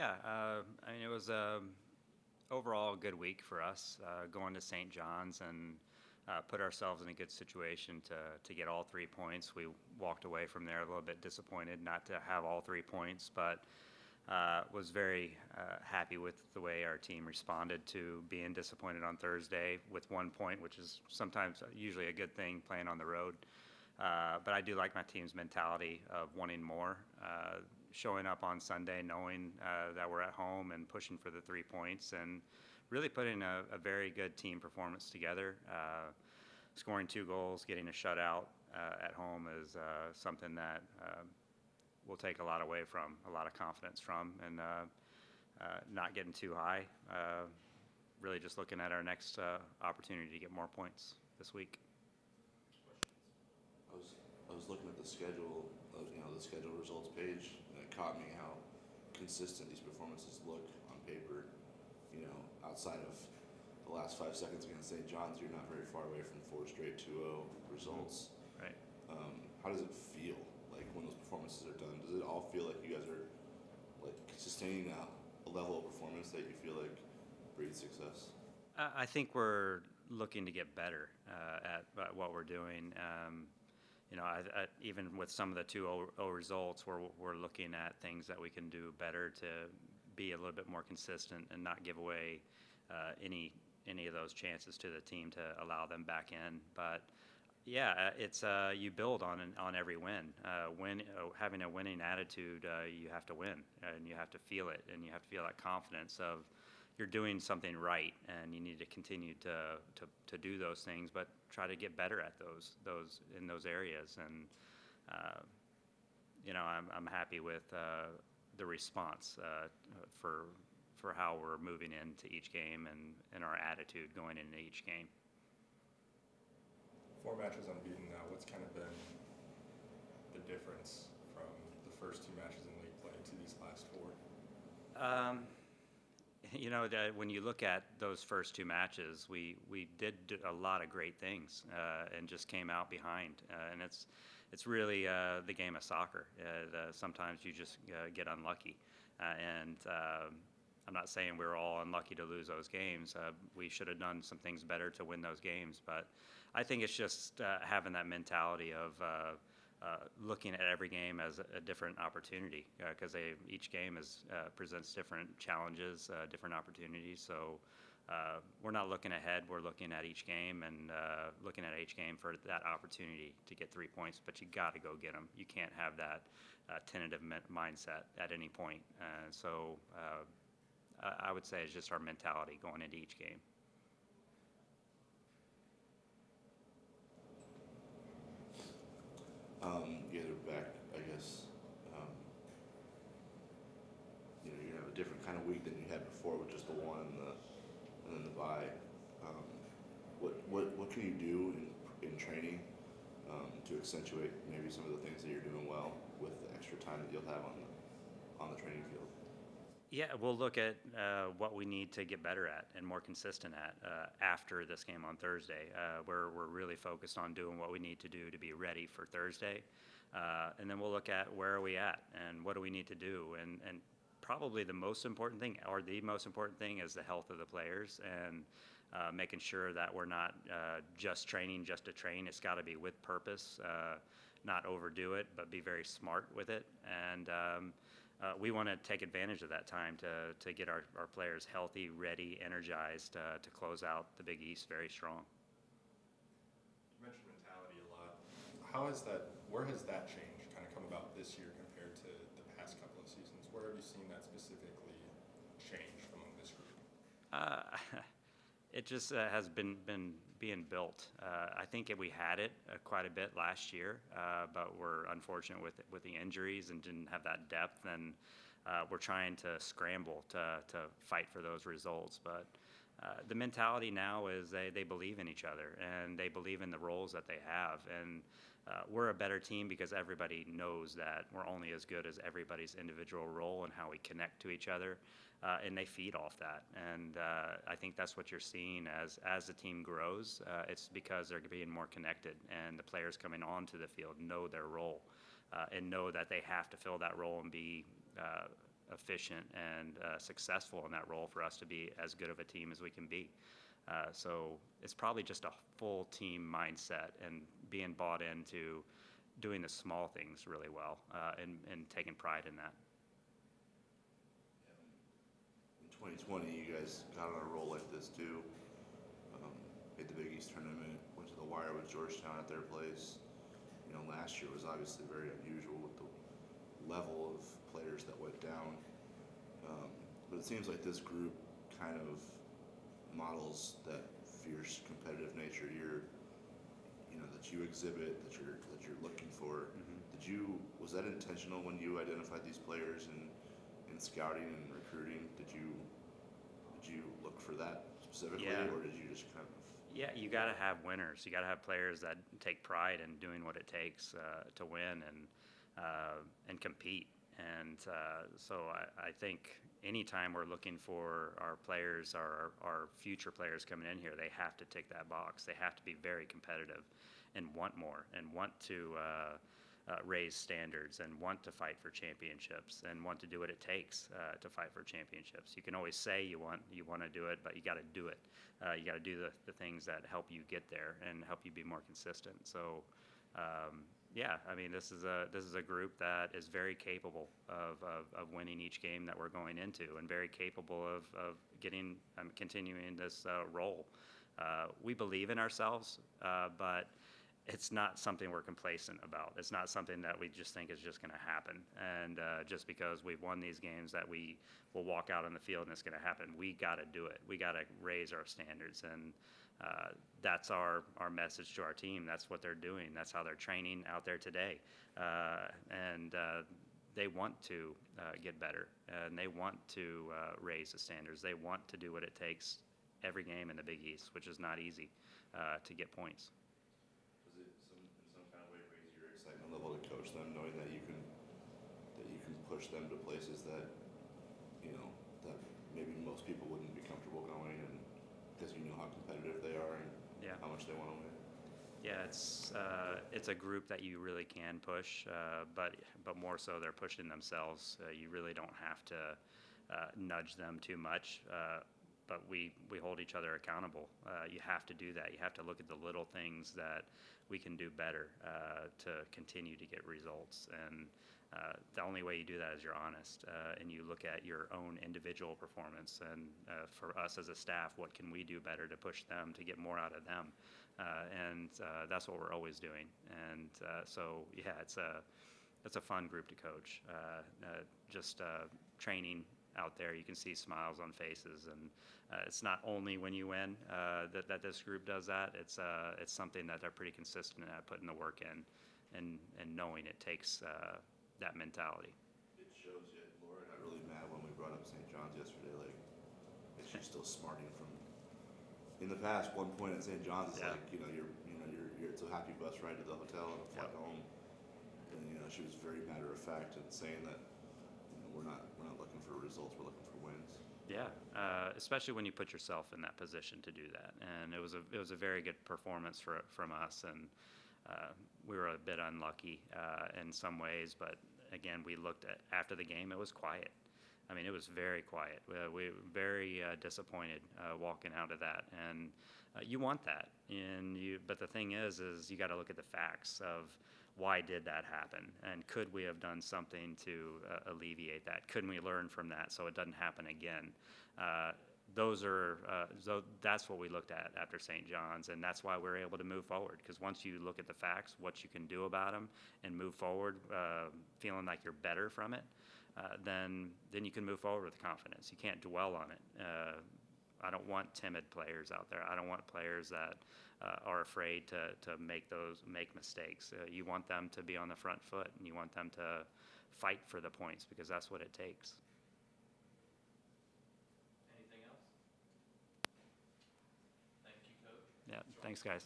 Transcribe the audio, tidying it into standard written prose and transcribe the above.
I mean, it was overall a good week for us going to St. John's and put ourselves in a good situation to get all 3 points. We walked away from there a little bit disappointed not to have all 3 points, but was very happy with the way our team responded to being disappointed on Thursday with 1 point, which is sometimes usually a good thing playing on the road. But I do like my team's mentality of wanting more, showing up on Sunday knowing that we're at home and pushing for the 3 points and really putting a very good team performance together. Scoring 2 goals, getting a shutout at home is something that we'll take a lot away from, a lot of confidence from, and not getting too high. Really just looking at our next opportunity to get more points this week. I was I was looking at the schedule, the schedule results page, and it caught me how consistent these performances look on paper. Outside of the last 5 seconds against St. John's, you're not very far away from four straight 2-0 results. Right. How does it feel like when those performances are done? Does it all feel like you guys are like sustaining a level of performance that you feel like breeds success? I think we're looking to get better at what we're doing. Even with some of the 2-0 results, we're looking at things that we can do better to be a little bit more consistent and not give away any of those chances to the team to allow them back in. But yeah, it's you build on every win. Having a winning attitude, you have to win, and you have to feel it, and you have to feel that confidence of you're doing something right, and you need to continue to do those things, but try to get better at those in those areas. And I'm happy with the response for how we're moving into each game and our attitude going into each game. 4 matches unbeaten now. What's kind of been the difference from the first 2 matches in league play to these last 4? When you look at those first 2 matches, we did a lot of great things and just came out behind. And it's really the game of soccer. Sometimes you just get unlucky. And I'm not saying we were all unlucky to lose those games. We should have done some things better to win those games. But I think it's just having that mentality of looking at every game as a different opportunity, because each game presents different challenges, different opportunities. So we're not looking ahead. We're looking at each game and looking at each game for that opportunity to get 3 points. But you got to go get them. You can't have that tentative mindset at any point. So I would say it's just our mentality going into each game. You guys are back, I guess. You're gonna have a different kind of week than you had before with just the one and then the bye. What can you do in training to accentuate maybe some of the things that you're doing well with the extra time that you'll have on the training field? Yeah, we'll look at what we need to get better at and more consistent at after this game on Thursday. We're really focused on doing what we need to do to be ready for Thursday. And then we'll look at where are we at and what do we need to do. And probably the most important thing, or the most important thing, is the health of the players and making sure that we're not just training just to train. It's got to be with purpose, not overdo it, but be very smart with it. And we want to take advantage of that time to get our players healthy, ready, energized to close out the Big East very strong. You mentioned mentality a lot. Where has that change kind of come about this year compared to the past couple of seasons? Where have you seen that specifically change among this group? It just has been being built. I think we had it quite a bit last year, but we're unfortunate with the injuries and didn't have that depth. And we're trying to scramble to fight for those results. But the mentality now is they believe in each other and they believe in the roles that they have. And we're a better team because everybody knows that we're only as good as everybody's individual role and how we connect to each other. And they feed off that. And I think that's what you're seeing as the team grows. It's because they're being more connected, and the players coming onto the field know their role and know that they have to fill that role and be efficient and successful in that role for us to be as good of a team as we can be. So it's probably just a full team mindset and being bought into doing the small things really well and taking pride in that. In 2020, you guys got on a roll like this too. Made the Big East tournament, went to the wire with Georgetown at their place. Last year was obviously very unusual with the level of players that went down. But it seems like this group kind of models that fierce competitive nature that you exhibit, that you're looking for. Mm-hmm. Was that intentional when you identified these players in scouting and recruiting? Did you look for that specifically, Yeah. or did you just kind of? Yeah, you got to have winners. You got to have players that take pride in doing what it takes to win and compete. And so I think anytime we're looking for our players, our future players coming in here, they have to tick that box. They have to be very competitive and want more and want to raise standards and want to fight for championships and want to do what it takes to fight for championships. You can always say you want to do it, but you got to do it. You got to do the things that help you get there and help you be more consistent. So, yeah, I mean, this is a group that is very capable of winning each game that we're going into, and very capable of continuing this role. We believe in ourselves, but it's not something we're complacent about. It's not something that we just think is just going to happen. And just because we've won these games that we will walk out on the field and it's going to happen, we got to do it. We got to raise our standards. And that's our message to our team. That's what they're doing. That's how they're training out there today. And they want to get better. And they want to raise the standards. They want to do what it takes every game in the Big East, which is not easy to get points. In some kind of way raise your excitement level to coach them, knowing that you can push them to places that that maybe most people wouldn't be comfortable going, and because you know how competitive they are and how much they want to win. Yeah, it's a group that you really can push, but more so they're pushing themselves. You really don't have to nudge them too much. But we hold each other accountable. You have to do that. You have to look at the little things that we can do better to continue to get results. And the only way you do that is you're honest and you look at your own individual performance. And for us as a staff, what can we do better to push them to get more out of them? And that's what we're always doing. And so, yeah, it's a fun group to coach. Just training out there, you can see smiles on faces, and it's not only when you win that this group does that. It's something that they're pretty consistent at putting the work in, and knowing it takes that mentality. It shows you. Laura got really mad when we brought up St. John's yesterday. Like, is she still smarting from? In the past, one point at St. John's is like, you're it's a happy bus ride to the hotel and a flight home, and she was very matter of fact in saying that we're not looking for results, we're looking for wins. Yeah, especially when you put yourself in that position to do that. And it was a very good performance from us, and we were a bit unlucky in some ways. But again, we looked at after the game, it was quiet. I mean, it was very quiet. We were very disappointed walking out of that, and you want that. But the thing is you got to look at the facts of why did that happen, and could we have done something to alleviate that? Couldn't we learn from that so it doesn't happen again? That's what we looked at after St. John's, and that's why we're able to move forward. Because once you look at the facts, what you can do about them, and move forward, feeling like you're better from it, then you can move forward with confidence. You can't dwell on it. I don't want timid players out there. I don't want players that are afraid to make mistakes. You want them to be on the front foot, and you want them to fight for the points, because that's what it takes. Anything else? Thank you, Coach. Yeah, thanks, guys.